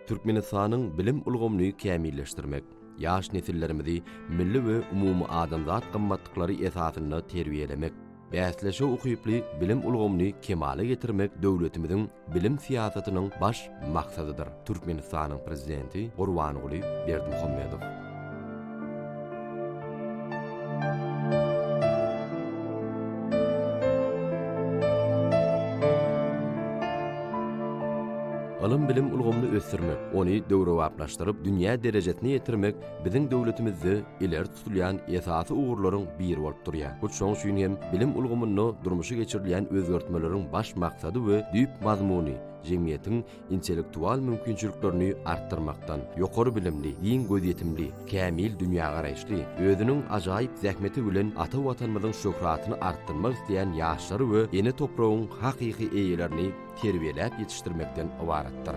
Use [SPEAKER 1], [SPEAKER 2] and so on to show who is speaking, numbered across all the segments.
[SPEAKER 1] Türkmenistanyň bilim ulgamyny kämilleşdirmek, ýaş nesillerimizi milli we umumy adamzat gymmatlyklary esasyna terbiýelemek, bäsleşe ukyply bilim ulgamyny kemale getirmek döwletimiziň bilim siýasatynyň baş maksadydyr. Türkmenistanyň prezidenti Gurbanuly Berdimuhammedow. Alym bilim ulgamyny ösdirmek, ony döwrewaplaşdyryp dünýä derejesine ýetirmek biziň döwletimizde ileri tutulýan esasy ugurlaryň biri bolup durýar. Bu şoň üçin hem bilim ulgamyny durmuşa geçirilýän özgertmeleriň baş maksady we düýp mazmuny jemgyýetiň intellektual mümkinçiliklerini artdyrmakdan, ýokary bilimli, giň gözýetimli, kämil dünýä garaýşly, özüniň ajaýyp zähmeti bilen ata watanymyzyň şöhratyny artdyrmak isleýän ýaşlary we ene topragyň hakyky eýelerini terbiýelep ýetişdirmekden ibaratdyr.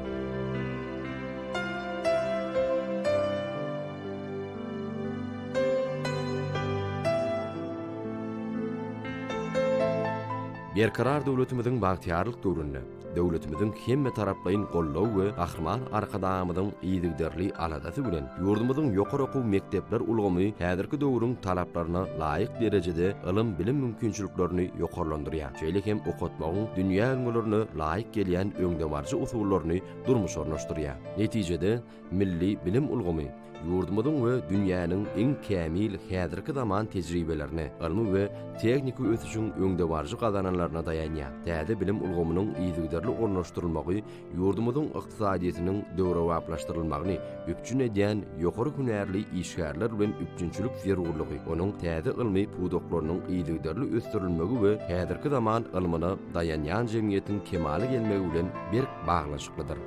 [SPEAKER 1] Berkarar döwletimiziň bagtyarlyk döwründe döwletimiziň hemme taraplaryň gollaw we ahman arkadamyzyň iýdigderli aladasy bilen ýurdumyzyň ýokary okuw mektepler ulgamy häzirki döwrüň talaplaryna laýyk derejede ilim bilim mümkinçiliklerini ýokarlandyrýar. Şeýle hem okutmagyň dünýä öňgelerini laýyk gelýän öňdemarjy usullaryny durmuşa ornaşdyrýar. Netijede milli bilim ulgamy ýurdumyzyň we dünýäniň iň kämil häzirki zaman tejribelerine, ilmi we tekniki ösüşiň öňdemarjy gazananlaryna dayanýar. Täze bilim ulgamynyň iýdigderli ornaşdyrylmagy ýurdumyzyň ykdysadyýetynyň döwrewaplaşdyrylmagyny üpçün edýän ýokary hünärli işgärler bilen üpçünçilik zerurlygy, onuň täze ilmi pudoklarynyň iýdigderli ösdürilmegi we häzirki zaman ilmine dayanýan jemgyýetiň kemale gelmegi bilen bir baglanşyklydyr.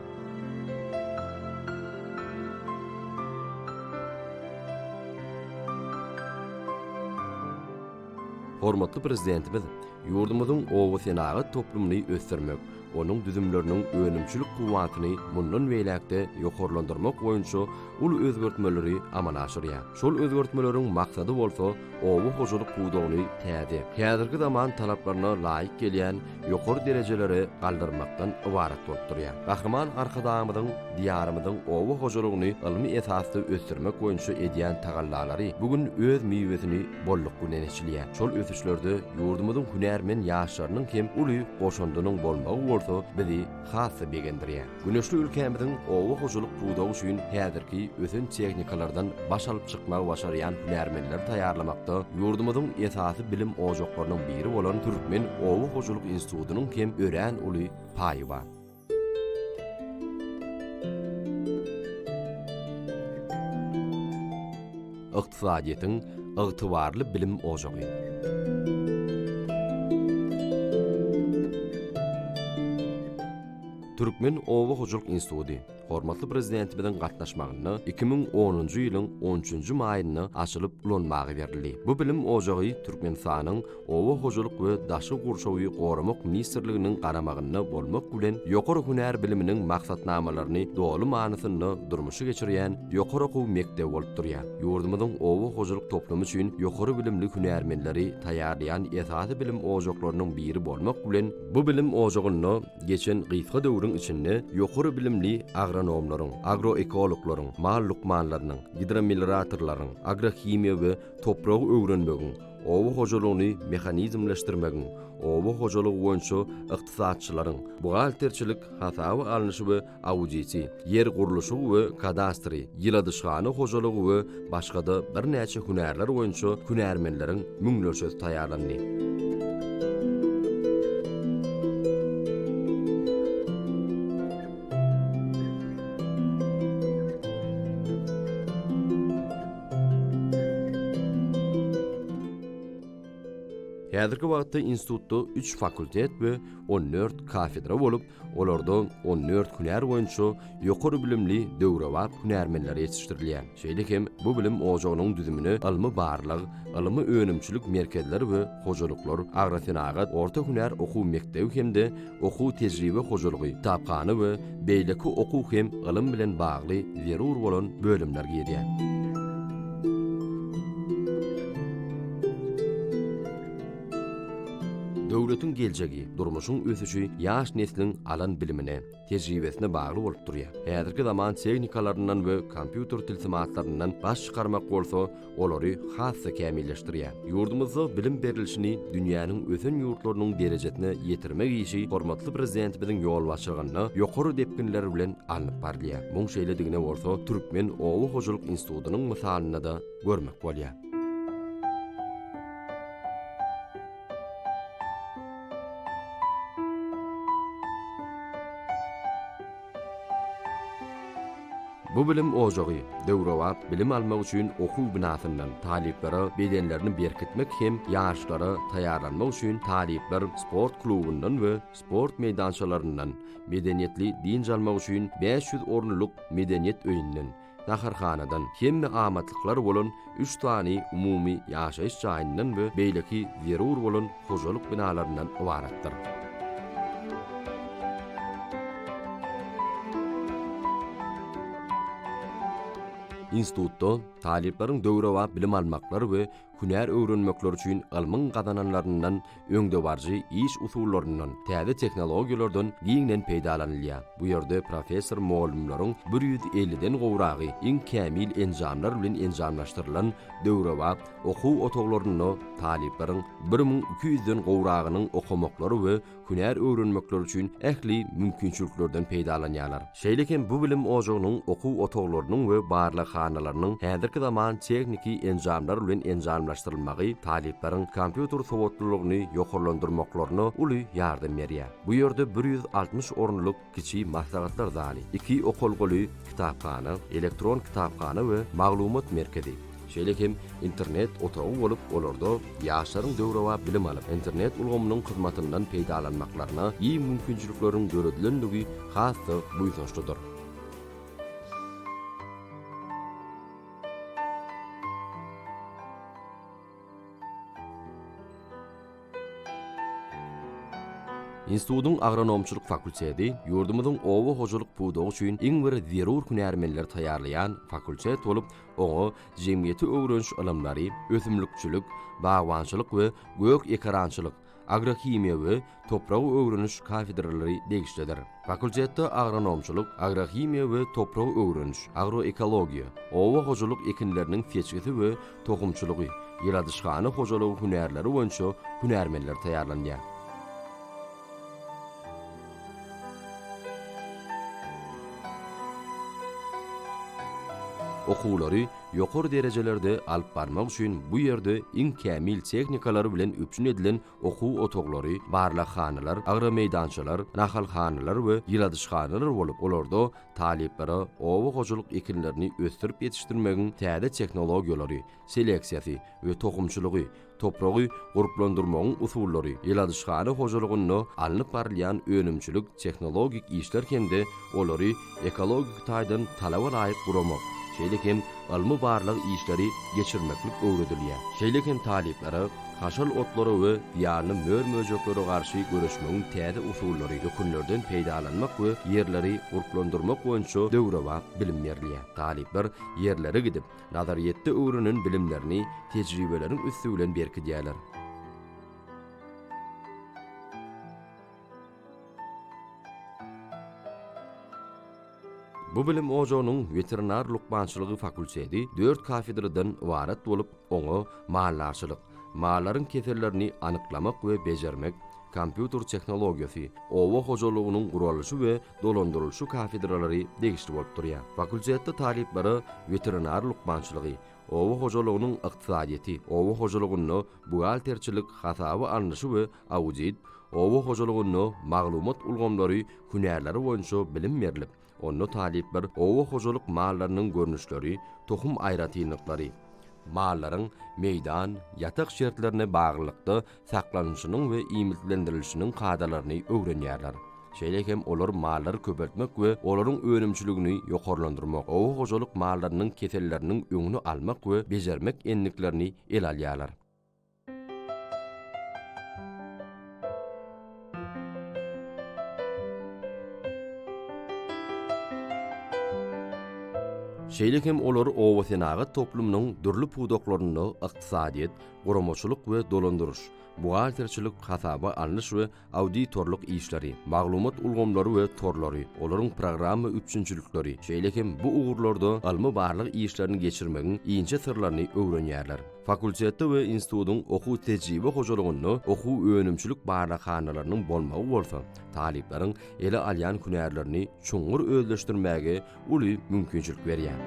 [SPEAKER 1] Hormatly prezidentimiz, ýurdumyzyň owa senagy toplumyny ösdirmek, onuň düzümleriniň önümçilik kuwatyny mundan beýlekde ýokarlandyrmak boýunça ul özgertmeleri amal aşyrýar. Şol özgertmeleriň maksady bolsa, owa hojalyk pudogyny täze, häzirki zaman talaplaryna laýyk gelýän ýokary derejelere galdyrmakdan ibarat bolup durýar. Gahryman arkadamyzyň diýarymyzyň owa hojalygyny ilmi esasda ösdirmek boýunça edýän tagallalary bugün öz miwesini bolluk bilen eçilýär. Şol ösüşlerde ýurdumyzyň hünärmen ýaşlarynyň hem uly goşandynyň bolmagy bolsa bizi hasy begendirýär. Güneşli ülkemiziň owa hojalyk pudogy üçin häzirki ösen teknikalardan baş alyp çykmagy başarýan hünärmenler taýýarlamakda ýurdumyzyň esasy bilim ojaklarynyň biri bolan Türkmen Owa Hojalyk Institutynyň hem örän uly paýy bar. Ykdysadyýetiň ygtybarly bilim ojagy. Türkmen Owa Hojalyk Instituty hormatly prezidentimizin gatnaşmagyny 2010-njy ýylyň 13-nji maýyna açylyp ulanmagy berildi. Bu bilim ojagy Türkmenistanyň Owa Hojalyk we daşy gurşawy goramak ministrliginiň garamagyna bolmak bilen ýokary hünär biliminiň maksatnamalaryny dogry manysyny durmuşa geçirýän ýokary okuw mektep bolup durýar. Ýurdumyzyň Owa Hojalyk toplumy üçin ýokary bilimli hünärmenleri taýýarlayan esasy bilim ojaklarynyň biri bolmak bilen bu bilim ojagyny geçen gysga döwrüň içinde ýokary bilimli agronomlaryň, agroekologlaryň, mal lukmanlarynyň, hidromelioratorlaryň, agrohimiýa we topragy öwrenmegiň, owa hojalygyny mehanizmleşdirmegiň, owa hojalygy boýunça ykdysatçylaryň, buhalterçilik, hasaby alnyşy we audiýasy, ýer guruluşy we kadastry, ýyladyşgany hojalygy we başga-da bir näçe hünärler boýunça hünärmenleriň müňleşe taýýarlandy. Häzirki wagtda institutda 3 fakultet we 14 kafedra bolup, olarda 14 hünär boýunça ýokary bilimli döwrewap hünärmenler ýetişdirilýär. Şeýle hem bu bilim ojagynyň düzümini ilmi barlyk, ilmi önümçilik merkezleri we hojalyklar, agrosenagat, orta hünär okuw mektebi hemde okuw tejribe hojalygy, tapkany we beýleki okuw hem ilim bilen bagly zerur bolan bölümler girýär. Döwletin geljegi, durmuşyň ösüşi ýaş neslin alan bilimine, tejribesine bagly bolup durýar. Häzirki zaman teknikalaryndan we kompýuter tilsimatlaryndan baş çykarmak bolsa, olary hassa kämilleşdirýär. Ýurdumyzda bilim berilişini dünýäniň ösen ýurtlarynyň derejetine ýetirmek işi hormatly prezidentimiziň ýol başlygyny ýokary depkinler bilen alınıp barlýar. Muň şeýledigine bolsa, Türkmen Owa Hojalyk Institutynyň mysalyny da görmek bolýar. Bu bilim ojagy, döwrewap bilim almak üçin okuw binasyndan taliplere bedenlerini berkitmek hem ýaşlara taýýarlanmak üçin talipler sport klubundan we sport meýdançalaryndan medeniýetli dinç almak üçin 500 ornuluk medeniýet öýünden Naharhanadan hemme amatlıklar bolan 3 tane umumy ýaşaýyş jaýyndan we beýleki zerur bolan hojalyk binalaryndan ibaratdyr. Institutda taliplerin döwrewap bilim almaklary we hünär öwrenmekler üçin ilmiň gadananlaryndan öňde barjy iş usullaryndan, täze teknologiýalardan giňden peýdalanylýar. Bu ýerde professor muallimlaryň 150den gowragy iň kämil enjamlar bilen enjamlaşdyrylan döwrewap okuw otoglaryny taliplerin 1200den gowragynyň okumaklary we hünär öwrenmekler üçin ähli mümkinçiliklerden peýdalanýarlar. Şeýleken bu bilim ojagynyň okuw otoglarynyň we barlyk hanalarynyň häzirki zaman tekniki enjamlar bilen enjamlaşdyrylmagy taliplerin kompýuter sowatlylygyny ýokarlandyrmaklaryna uly ýardam berýär. Bu ýerde 160 ornuluk kiçi maslahatlar zaly, 2 okulgoly kitapxana, elektron kitapxana we maglumat merkezi. Şeýlekem internet otagy bolup, olarda ýaşlaryň döwrewap bilim alyp, internet ulgamynyň hyzmatyndan peýdalanmaklaryna iň mümkinçilikleriň göredilenligi hassa buýsançlydyr. Institutyň agronomçylyk fakulteti ýurdumyzyň owa hojalyk budagy üçin iň bir zerur hünärmenler taýýarlaýan fakultet bolup, oňa jemgyýeti öwrenç ilmlary, ösümlikçilik, bagwançylyk we gök ekrançylyk, agrokimiýa we toprak öwreniş kafedralary degişlidir. Fakultetde agronomçylyk, agrokimiýa we toprak öwreniş, agroekologiýa, owa hojalyk ekinleriniň seçgisi we tohumçylygy, ýaradyşgany hojalyk hünärleri boýunça hünärmenler taýýarlanýar. Okuwlary ýokary derejelerde alyp barmak üçin bu ýerde iň kämil teknikalary bilen üpçün edilen okuw otoglary, barlakhanalar, agromeýdançalar, nahalhanalar we ýyladyşhanalar bolup, olarda taliplere owa hojalyk ekinlerini östirip ýetişdirmegiň täze teknologiýalary, seleksiýasy we tohumçylygy, topragy guruplandyrmagyň usullary, ýyladyşhana hojalygyny alınıp barylýan önümçilik teknologik işler hemde olary ekologik taýdan talaba laýyk guramak. Şeýlekem ilmi barlyk işleri geçirmeklik öwredilýär. Şeýlekem taliplere haşal otlary we ýarny mör-möjeklere garşy göreşmegiň täze usullary, ýökünlerden peýdalanmak we ýerleri guruplandyrmak boýunça döwrewap bilim berilýär. Talipler ýerlere gidip, nazariýetde öwrenen bilimlerini, tejribelerini üstü bilen berkidýärler. Bu bilim ojagynyň veterinar lukmançylygy fakulteti 4 kafedradan ibarat bolup, oňa mallarçylyk, mallaryň kesellerini anyklamak we bejermek, kompýuter teknologiýasy, owa hojalygynyň guruluşy we dolandyrylşy kafedralary degişli bolup durýar. Fakultetde taliplere veterinar lukmançylygy, owa hojalygynyň ykdysadyety, owa hojalygyny buhalterçilik, hasaby alnyşy we audit, owa hojalygyny maglumat ulgamlary, hünärleri boýunça bilim berilip, onu talipler owa hojalyk mallarynyň görnüşleri, tohum aýratynlyklary, mallaryň meýdan, ýatak şertlerine baglykda saklanyşynyň we iýmitlendirilişiniň kadalaryny öwrenýärler. Şeýlekem olar mallary köpeltmek we olaryň önümçiligini ýokarlandyrmak, owa hojalyk mallarynyň keselleriniň öňüni almak we bejermek enliklerini el alýarlar. Şeýlekem olar owa senagat toplumynyň dürli pudoklaryny ykdysadyet, guramaçylyk we dolandyryş, buhalterçilik, hasaba alınış we auditorluk işleri, maglumat ulgamlary we torlary, olaryň programma üçünçülükleri. Şeýlekim bu ugurlarda almy barlyk işlerini geçirmegiň iňçe sırlaryny öwrenýärler. Fakultetde we institutun oku tejribe hojalygyny, oku öňümçülük barlykhanalarynyň bolmagy bolsa, talipleriň ele alýan hünärlerini çuňur özleşdirmäge uly mümkinçilik berýär.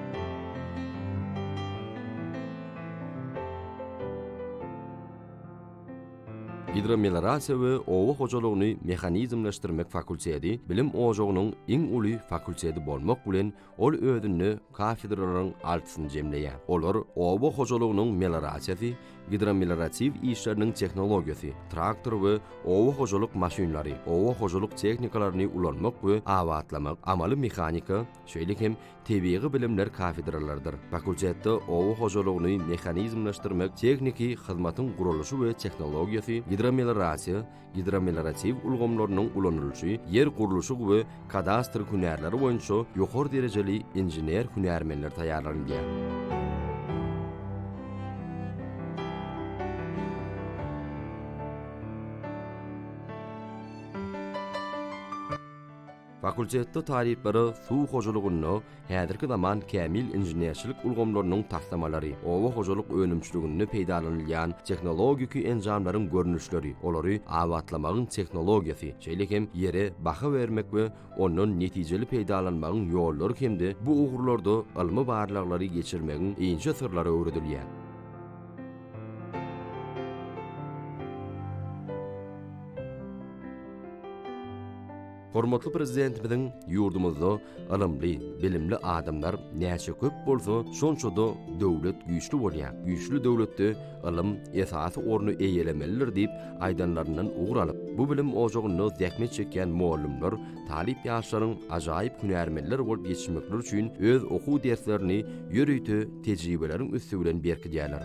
[SPEAKER 1] Hidrometeorologiya we owa hojalygyny mehanizmleşdirmek fakulteti bilim ojagynyň iň uly fakulteti bolmak bilen ol özüni kafedralaryň altysyny jemleýär. Olar owa hojalygynyň meteorologiyasy, hidrometeorologiýa işleriniň tehnologiýasy, traktor we owa hojalyk maşinlary, owa hojalyk tehnikalaryny ulanmak we awatlamak, amaly mehanika, şeýlekim tebiği bilimler kafedralardyr. Fakultetde owa hojalygyny mehanizmleşdirmek, tekniki hyzmatyň guruluşy we tehnologiýasy, hidrometeorologiýa, hidrometeorologiýa ulgamlarynyň ulanylşy, yer guruluşy we kadastr hünärleri boýunça ýokary derejeli inженер hünärmenler taýýarlanýar. Fakultetde talipleri suw hojalygyny, häzirki zaman kämil inženerçilik ulgamlarynyň taslamalary, owa hojalyk önümçülügini peýdalanylýan tehnologiki enjamlaryň görnüşleri, olary awatlamagyn tehnologiýasy, şeýlekim ýere baha bermek we onuň netijeli peýdalanmagyň ýollary hemde bu ugurlarda almy barlyklary geçirmegiň iňçe sırlary öwredilýär. Hormatly prezidentimiň ýurdumyzda alymly, bilimli adamlar näçe köp bolsa, şonça-da döwlet güýçli bolýar. Güýçli döwletde alym esasy orny eýelemelidir diýip aýdanlaryndan ugur alyp, bu bilim ojagyny zähmet çekýän muallimler, talip ýaşlaryň ajaýyp hünärmenler bolup ýetişmekleri üçin öz okuw derslerini ýörüýte tejribeleriň üstü bilen berkidýärler.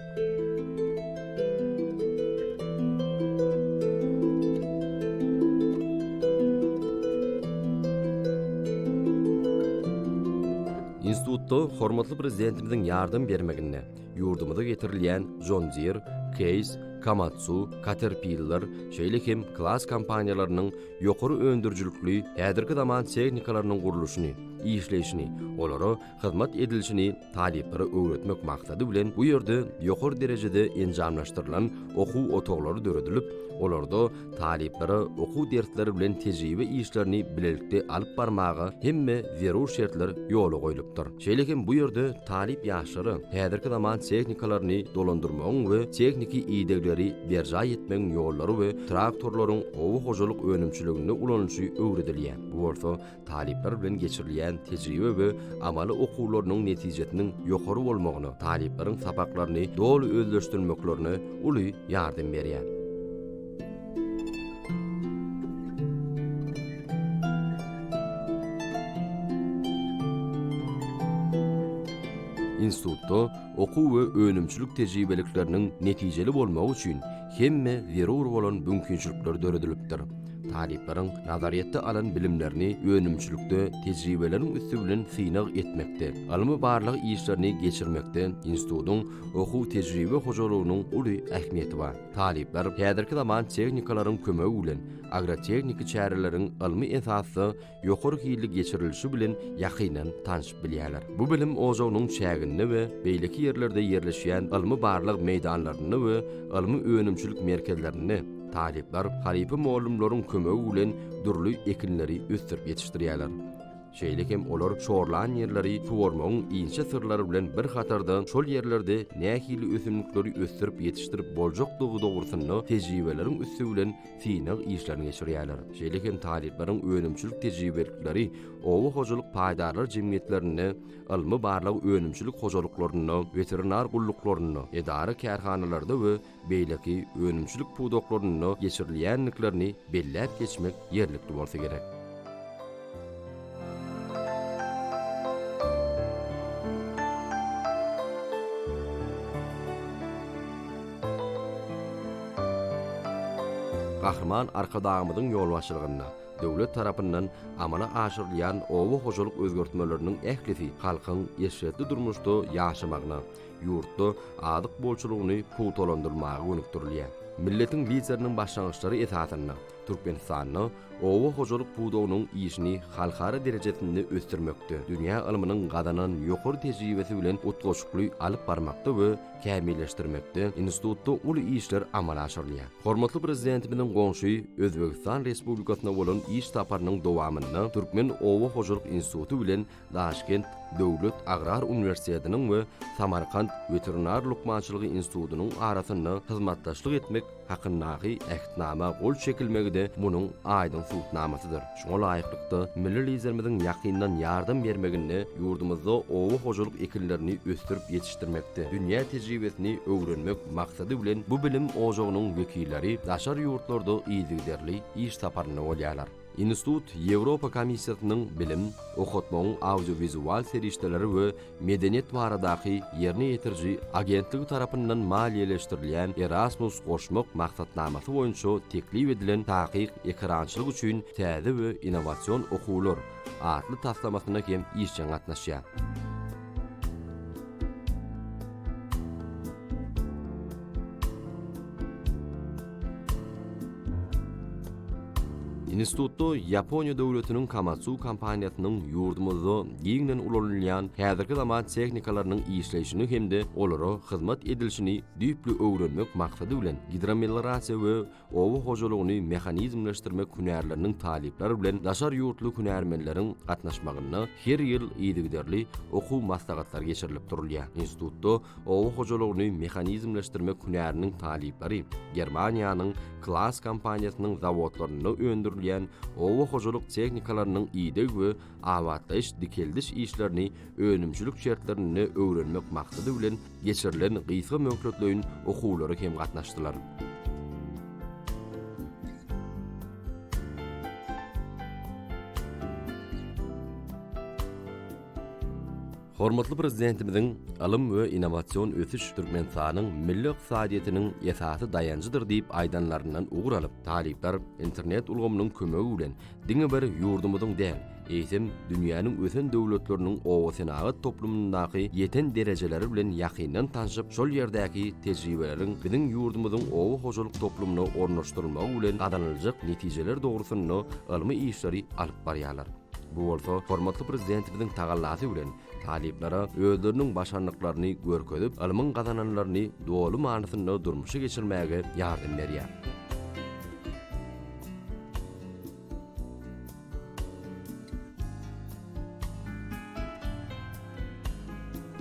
[SPEAKER 1] Institutda hormatly prezidentimiň ýardym bermegine, ýurdumyza getirilýän John Deere, Case, Komatsu, Caterpillar, şeýlekim klass kompaniýalarynyň ýokary öndürjülükli häzirki zaman tehnikalarynyň guruluşyny, işleýişini, olara hyzmat edilişini taliplere öwretmek maksady bilen bu ýerde ýokary derejede enjamlaşdyrylan okuw otaklary döredilip, olarda taliplere okuw dersleri bilen tejribe işlerini bilelikde alyp barmagy hemme zerur şertler ýoly goýulypdyr. Şeýlekim bu ýerde talip ýaşlary häzirki zaman tehnikalaryny dolandyrmagyň we tekniki iýdegleri berja etmegiň ýollary we traktorlaryň owa hojalyk önümçülügini ulanýy öwredilýär. Bu bolsa talipler bilen geçirilýän tejribe we amaly okuwlarynyň netijesiniň ýokary bolmagyny, talipleriň sapaklaryny doly özleşdirmeklerine uly ýardym berýär. Institutda okuw we önümçülük tejribelikleriniň netijeli bolmagy üçin hemme zerur bolan mümkinçilikler döredilipdir. Talipleriň nazariýetde alan bilimlerini önümçülükde tejribeleriň üstü bilen synag etmekde, almy barlyk işlerini geçirmekde institutun okuw tejribe hojalygynyň uly ähmiýeti bar. Talipler häzirki zaman tehnikalaryň kömegi bilen agrotekniki çäreleriň almy esasy ýokary hili geçirilişi bilen ýakynan tanyşyp bilýärler. Bu bilim ojagynyň çägini we beýleki ýerlerde ýerleşýän almy barlyk meýdanlaryny we almy önümçülük merkezlerini talipler halipi muallimlaryň kömegi bilen durly ekinleri östirip ýetişdirýärler. Şeýlekim olar şorlan ýerleri suwarmagyň iňçe sırlary bilen bir hatarda şol ýerlerde nähili ösümlikleri östirip ýetişdirip boljokdygy dogrusyny tejribeleriň üstü bilen synag işlerini geçirýärler. Şeýlekim talipleriň önümçülük tejribelikleri owa hojalyk paýdarlar jemgyýetlerini, almy barlyk önümçülük hojalyklaryny, veterinar gullyklaryny, edara kärhanalarda we beýleki önümçülük pudoklaryny geçirilýänliklerini belläp geçmek ýerlikli bolsa gerek. Gahrman arkadağımyzyň ýolbaşçylygyna döwlet tarapyndan amala aşyrylýan owa hojalyk özgertmeleriniň ählisi halkyň ýeşetli durmuşda ýaşamagyna, ýurtda adyk bolçulugyny puwtalandyrmagy önükdirilýär. milletin liderinin başlanğıçları esasyny Türkmenistanyny owa hojalyk buğdawnyň işini halkara derejesinde ösdürmekde. Dünýä ilminiň gadanan ýokary tejribesi bilen utgaşykly alyp barmakda we kämilleşdirmekde. Institutda uly işler amala aşyrylýar. Hormatly prezidentimiň goňşy Özbegistan Respublikasyna bolan iş taparynyň dowamyny Türkmen Owa Hojalyk Institutu bilen Daşkent Döwlet Agrar Uniwersitetiniň we Samarkand Veterinar Lukmançylygy Institutunyň arasynda hyzmatdaşlyk etmek hakyndaky ähdnama gol çekilmegide munyň aýdyn sultnamasydyr. Şoňa laýyklykda milli liderimiziň ýakyndan ýardam bermeginde ýurdumyzda owa hojalyk ekillerini östürip ýetişdirmekde. Dünýä tejribesini öwrenmek maksady bilen bu bilim ojagynyň wekilleri daşar ýurtlarda ýygyderli iş taparyny bolýarlar. Institut Ýewropa Komissiýasynyň bilim, okutmaň audiowizual serişdeleri we medeniýet baradaky ýerine ýetirji agentligi tarapyndan maliýeleşdirilýän Erasmus goşmak maksatnamasy boýunça teklip edilen takyk ekrançylyk üçin täze we innowasion okuwlar adly taslamasyna hem işçi gatnaşýar. Institutda Ýaponiýa döwletiniň Kamatsu kompaniýasynyň ýurdumyzda giňden ulanylýan häzirki zaman teknikalarynyň işleýişini hemde olara hyzmat edilişini düýpli öwrenmek maksady bilen hidromelorasiýa we owa hojalygyny mexanizmleşdirmek hünärleriniň talipleri bilen daşar ýurtly hünärmenleriň gatnaşmagyna her ýyl ýygyderli okuw maslahatlary geçirilip durulýar. Institutda owa hojalygyny mexanizmleşdirmek hünäriniň talipleri Germaniýanyň Klaas kompaniýasynyň zawodlaryna öndürilýän owa hojalyk teknikalarynyň ýygyk we awatlaş dikeldiş işlerini önümçülük şertlerini öwrenmek maksady bilen geçirilen gysga möhletleýin okuwlary hem gatnaşdylar. Hormatly prezidentimiziň ilm we innowasion ösüş Türkmenistanyň milli ykdysadyetiniň esasy dayanjydyr diýip aýdanlaryndan ugur alyp, talipler internet ulgamynyň kömegi bilen diňe bir ýurdumyzyň däl, eýsem dünýäniň ösen döwletleriniň owa senagy toplumyndaky ýeten derejeleri bilen ýakyndan tanışyp, şol ýerdäki tejribeleriň biziň ýurdumyzyň owa hojalyk toplumyna ornaşdyrylmagy bilen gadanylajak netijeler dogrusyny ilmi işleri alyp barýarlar. Bu bolsa hormatly prezidentimiziň tagallasy bilen taliplara özleriniň başarnyklaryny görkezip, ilmiň gadananlaryny doly manysynda durmuşa geçirmäge ýardam berýär.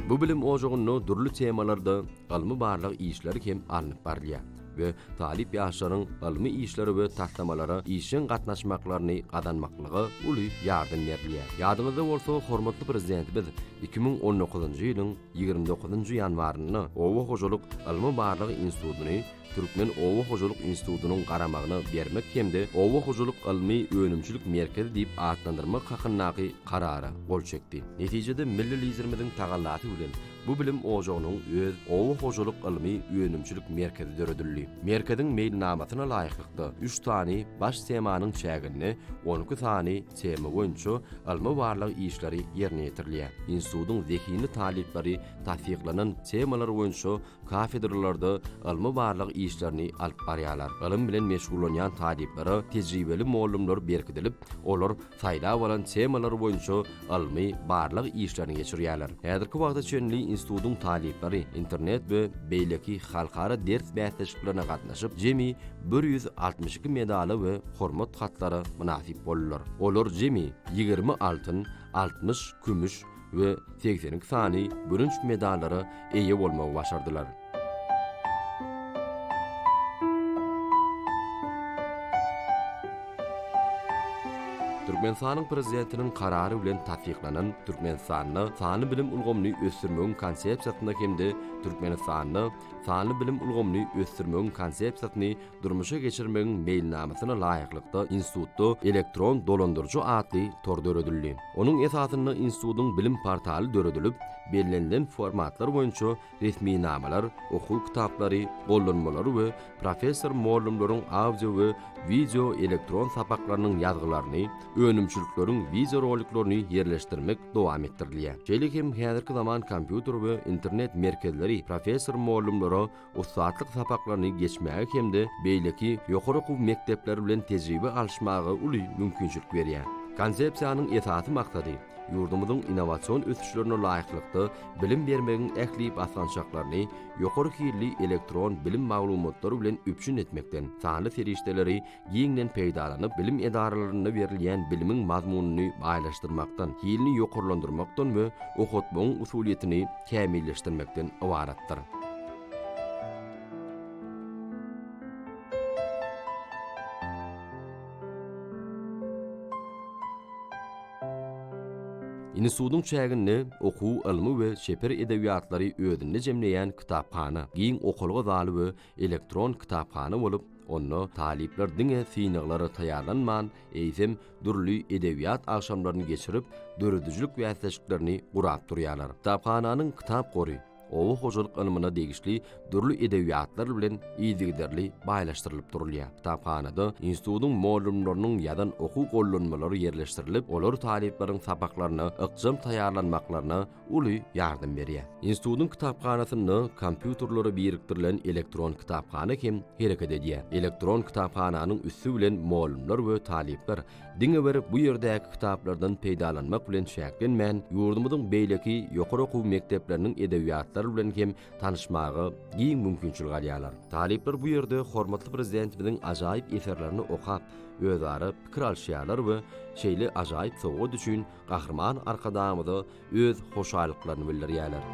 [SPEAKER 1] Bu bilim ojagyny durly temalarda ilmi barlyk işleri hem alınıp barýar we talip ýaşlaryň ilmi işleri we taslamalara işin gatnaşmaklaryny gadanmaklygy uly ýardam berýär. Ýadyňyzda bolsa hormatly prezidentimiz 2019-njy ýylyň 29-njy ýanwaryny Owa Hojalyk ilmi barlyk institutyny Türkmen Owa Hojalyk institutynyň garamagyna bermek hemde Owa Hojalyk ilmi önümçülük merkezi diýip adlandyrmak hakyndaky karara gol çekdi. Netijede milli liderimiziň tagallasy bilen bu bilim ojagynyň öz Owa Hojalyk ilmi önümçülük merkezi döredildi. Merkeziň meýilnamasyna laýyklykda 3 tany baş temanyň çägini, 12 tany tema boýunça ilmi barlyk işleri ýerine ýetirilýär. Institutyň zekini talipleri tasdiklanan temalar boýunça kafedralarda ilmi barlyk işlerini alyp barýarlar. Ilim bilen meşgullanýan taliplara tejribeli muallimler berkidilip, olar saýlap bolan temalar boýunça ilmi barlyk işlerini geçirýärler. Häzirki wagtda çenli institutyň talipleri internet we beýleki halkara ders bäsleşiklerine gatnaşyp, jemi 162 medali we hormat hatlary munasip boldular. Olar jemi 20 altyn, 60 kümüş we 82 sany bürünç medallary eýe bolmagy başardylar. Türkmenistanyň prezidentiniň karary bilen tasdiklanan Türkmenistanyň sany bilim ulgamyny ösdürmegiň konsepsiýasyna hemde Türkmenistanyň sany bilim ulgamyny ösdürmegiň konsepsiýasyny durmuşa geçirmegiň meýilnamasyna laýyklykda institutda elektron dolandyrjy adly tor döredildi. Onuň esasyny institutyň bilim portaly döredilip, belirlenen formatlar boýunça resmi namalar, okuw kitaplary, gollanmalary we professor muallimleriň audio we video elektron sapaklarynyň ýazgylaryny, önümçülükleriň video roliklaryny ýerleşdirmek dowam etdirilýär. Şeýle hem häzirki zaman kompýuter we internet merkezleri taleipleri, professor muallimlere ustaatlyk sapaklaryny geçmäge hemde beýleki ýokary okuw mekdepleri bilen tejribe alşmagy uly mümkinçilik berýär. Konsepsiýanyň esasy maksady ýurdumyzyň innowasion ösüşlerine laýyklykda bilim bermegiň ähli basgançaklaryny ýokary kirli elektron bilim maglumatlary bilen üpşün etmekden, sanly serişdeleri giňden peýdalanyp bilim edaralaryna berilýän bilimiň mazmunyny baýlaşdyrmakdan, hilini ýokarlandyrmakdan we okutmagyň usuliýetini kämilleşdirmekden ibaratdyr. Institutyň çägini okuw ilmi we şeper edebiýatlary özünde jemleýän kitapxana, giň okulga zaly we elektron kitapxana bolup, onu talipler diňe synaglary taýýarlanman, eýsem durly edebiýat akşamlaryny geçirip, döredüjilik wäsitlerini gurap durýarlar. Kitapxananyň kitap gory owa hojalyk ilmine degişli dürli edebiýatlar bilen ýygyderli baýlaşdyrylyp durulýar. Kitapxanada institutyň muallimläriniň ýadan okuw gollanmalary ýerleşdirilip, olar taliplaryň sapaklaryna ykjam taýýarlanmaklaryna uly ýardym berýär. Institutyň kitapxanasyny kompýuterlere birikdirilen elektron kitapxana hem hereket edýär. Elektron kitapxananyň üssü bilen muallimler we talipler diňe berip bu ýerdäki kitaplardan peýdalanmak bilen şäklenmän, ýurdumyzyň beýleki ýokary okuw mekdepleriniň edebiýatlary bilen hem tanışmagy giň mümkinçilik alýarlar. Talipler bu ýerde hormatly prezidentimiziň ajaýyp eserlerini okap, özara pikir alşýarlar we şeýle ajaýyp sowgat üçin gahrman arkadamyda öz hoşalyklaryny bildirýärler.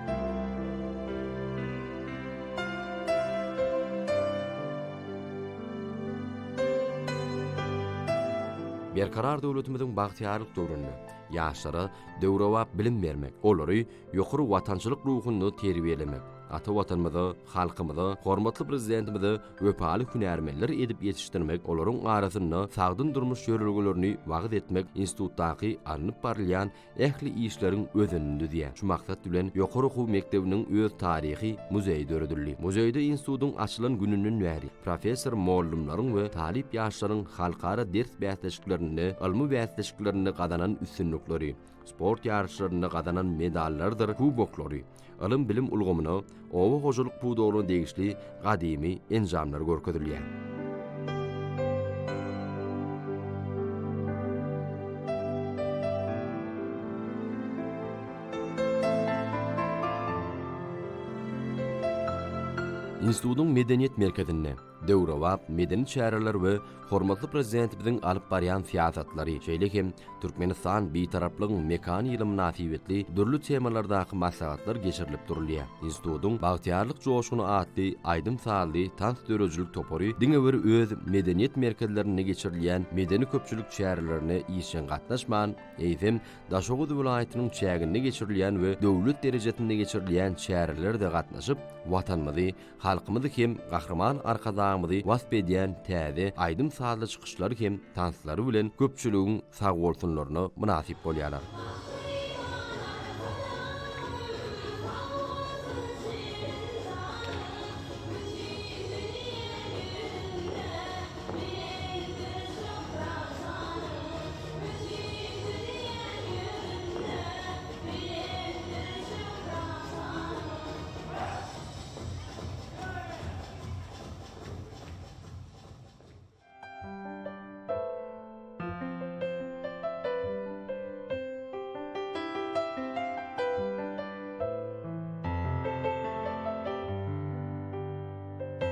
[SPEAKER 1] Berkarar döwletimiziň bagtyarlyk döwründe ýaşlara döwrewap bilim bermek, olary ýokary watançylyk ruhuny terbiýelemek, ata watanymyzy, halkymyzy, hormatly prezidentimizi wepali hünärmenler edip ýetişdirmek, olaryň arasyna sagdyn durmuş ýörelgelerini wagt etmek institutdaky alınıp barylýan ähli işleriň özünde diýär. Şu maksat bilen ýokary okuw mektebiniň öz taryhy muzeýi döredildi. Muzeýde institutyň açylan gününden bäri professor muallimlaryň we talip ýaşlaryň halkara ders bäsleşiklerini, ilmi bäsleşiklerini gadanan üstünlikleri, sport ýarşlaryny gadanan medallardyr, kuboklary, ilim bilim ulgamyna, owa hojalyk puwdogyna degişli gadymy enjamlar görkezilýär. Institutyň medeniýet merkezinde döwrewap medeni çäreler we hormatly prezidentimiziň alyp barýan siýasatlary, şeýle hem Türkmenistan beýtaraplygyň mekany ýyly münasibetli dürli temalardaky maslahatlar geçirilip durulýar. Institutyň bagtyarlyk joşuny atly aýdym sally tans dörejilik topary diňe bir öz medeniýet merkezlerine geçirilýän medeni köpçülik çärelerini ýyşen gatnaşman, eýsem Daşoğuz vilayatynyň çäginde geçirilýän we döwlet derejesinde geçirilýän çäreler de gatnaşyp, watanymyzy, halkymyzy hem gahrman arkadamyzy wasp edýän täze aýdym sally çykyşlary hem tanslary bilen köpçüligiň sag bolsunlaryna münasip bolýarlar.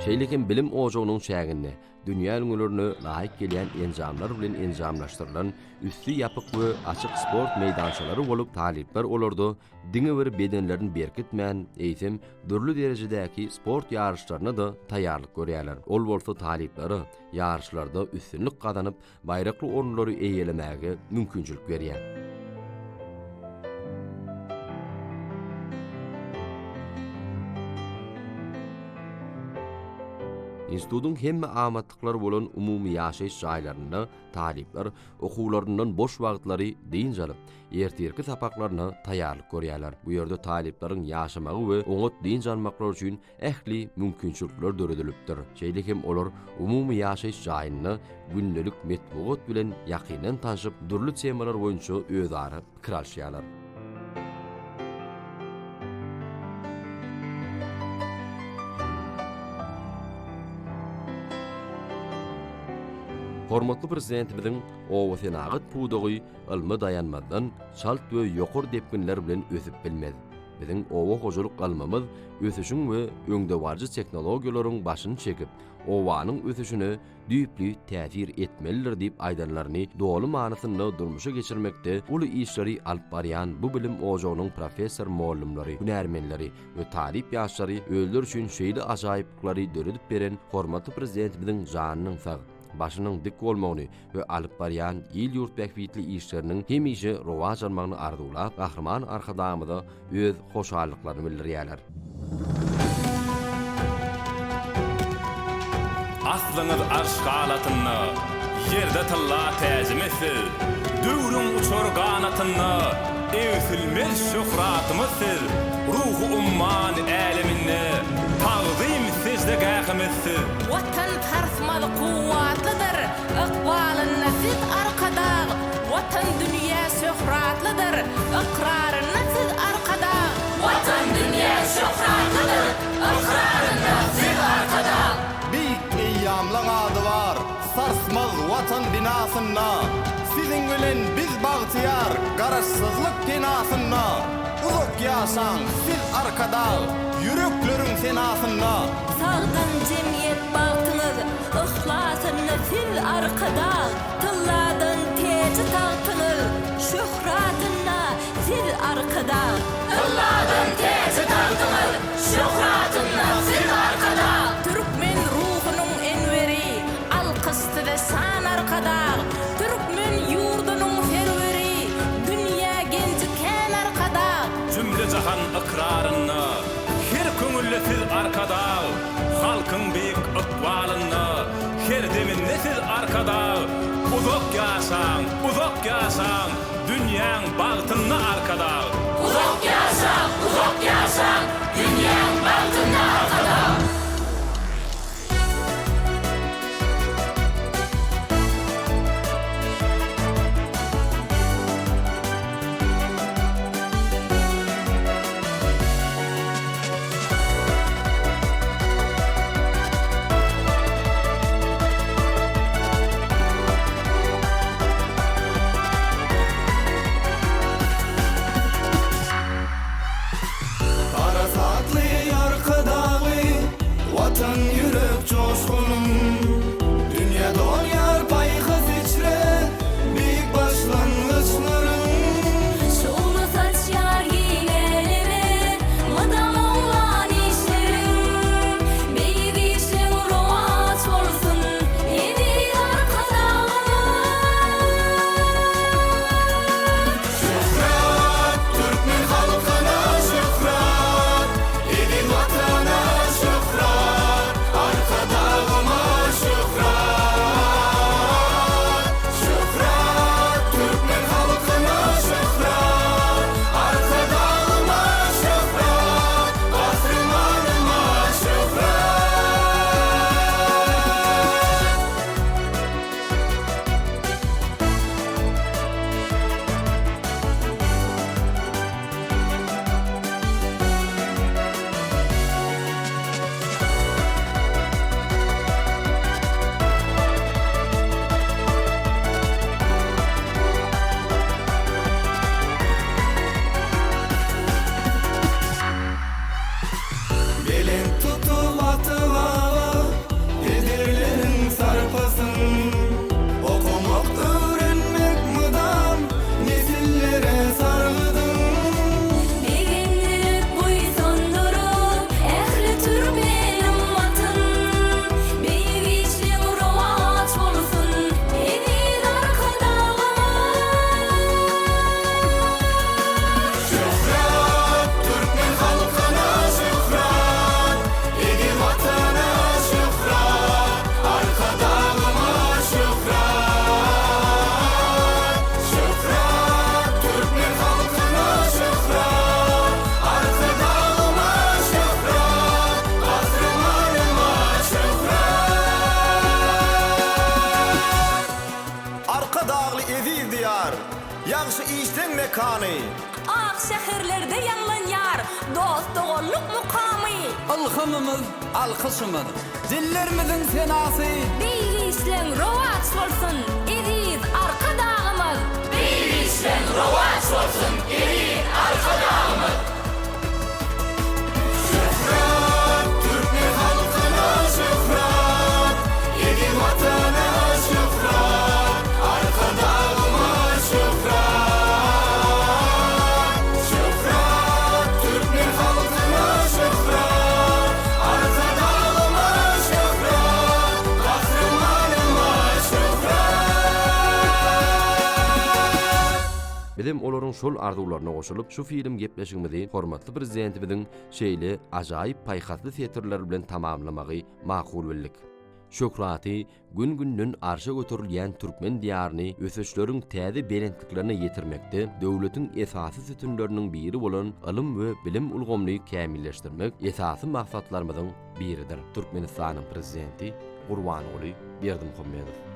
[SPEAKER 1] Şeýlekim bilim ojagynyň çäginde dünýä öňlerine laýyk gelýän enjamlar bilen enjamlaşdyrylan üstü ýapyk we açyk sport meýdançalary bolup, talipler olarda diňe bir bedenlerini berkitmän, eýsem dürli derejedäki sport ýarşlaryna da taýýarlyk görýärler. Ol bolsa taliplere ýarşlarda üstünlik gazanyp, baýrakly orunlary eýelemäge mümkinçilik berýär. Institutyň hemme amatlyklary bolan umumy ýaşaýyş jaýlaryna talipler okuwlaryndan boş wagtlary diýinjalyp, ertirki sapaklaryna taýýarlyk görýärler. Bu ýerde talipleriň ýaşamagy we oňat diýinjanmaklar üçin ähli mümkinçilikler döredilipdir. Şeýlekim olar umumy ýaşaýyş jaýyny gündelik metbuat bilen ýakynen tanışyp, durly temalar boýunça özara pikir alşýarlar. Hormatly prezidentimizin owa senagat pudugy ylmy dayanmadan çalt we ýokur depkinler bilen ösüp bilmez. Biziň owa hojuluk almamyz ösüşüň we öňdewarjy teknologiýalaryň başyny çekip, owanyň ösüşüne düýpli täsir etmelidir diýip aýdanlaryny dolu manasyny durmuşa geçirmekde uly işleri alyp barýan bu bilim ojagynyň professor muallimleri, hünärmenleri we talip ýaşlary öldür üçin şeýle ajaýyplyklary döredip beren hormatly prezidentimiziň janynyň sag, başynyň dik bolmagyny we alyp barýan il ýurt bäkbitli işleriniň hemişe rowaj almagyny arzulap, gahrman arkadamyda öz hoşallyklaryny bildirýärler.
[SPEAKER 2] Aslıňyz arşgalatyny, ýerde tylla täzimesiz, döwrüň uçar ganatyny, ewsilmez şöhratymyz, ruhu umman älemini, tagzim sizde gähimesiz.
[SPEAKER 3] Watan tarsmaly kuwatlydyr, ykbalyny siz arkada, watan dünýä şöhratlydyr, iqraryny siz arkada. Watan dünýä şöhratlydyr, iqraryny siz arkada.
[SPEAKER 4] Ýamlaň ady bar, sarsmaz watan binasyna. Siziň bilen biz bagtyar, garaşsyzlyk pinasyna. Uzak ýaşaň, siz arkada, ýürekleriň senasyna.
[SPEAKER 3] Sağdan jemgyýet bagtyňyz, ihhlasyny siz arkada. Tylladan teji tagtyňyz, şöhratyna siz arkada. Tylladan teji tagtyňyz, şöhratyna siz arkada. Türkmen ruhunyň enweri, alkysty we san arkada. Türkmen ýurdunyň serweri, dünýä genji kän arkada.
[SPEAKER 2] Cümle jahan iqraryny, her köňülle siz arkada. Halkyň beýik ykbalyny, her deminde siz arkada. Uzak ýaşaň, dünýäň bagtyny arkada.
[SPEAKER 3] Uzak ýaşaň, dünýäň bagtyny arkada.
[SPEAKER 4] Ýagşy işden mekany.
[SPEAKER 3] Ak şäherlerde ýanglanýar dost dogalluk mukamy.
[SPEAKER 5] Alhamymyz, alkysymyz, dillerimizin senasy.
[SPEAKER 3] Beýis işleň rowaç bolsun, eriz arka dağımız. Bir işleň rowaç bolsun, eriz arka dağımız.
[SPEAKER 4] Şöhret, Türkmen halkına şöhret, egin vatana şöhret, arka dağıma şöhret. Şöhret, Türkmen halkına şöhret, arka dağıma şöhret, kahramanıma şöhret.
[SPEAKER 1] Bizim olaryň şol arzuwlaryna goşulyp şu film gepleşigimizi hormatly prezidentimiziň şeýle ajaýyp paýhasly setirler bilen tamamlamagy makul bildik. Şöhraty gün-günden arşa göterilýän türkmen diýaryny ösüşleriň täze belentliklerine ýetirmekde döwletiň esasy sütunlarynyn biri bolan ilm we bilim ulgamlygy kämilleşdirmek esasy maksatlarymyzyň biridir. Türkmenistanyň prezidenti Gurbanuly Berdimuhammedow.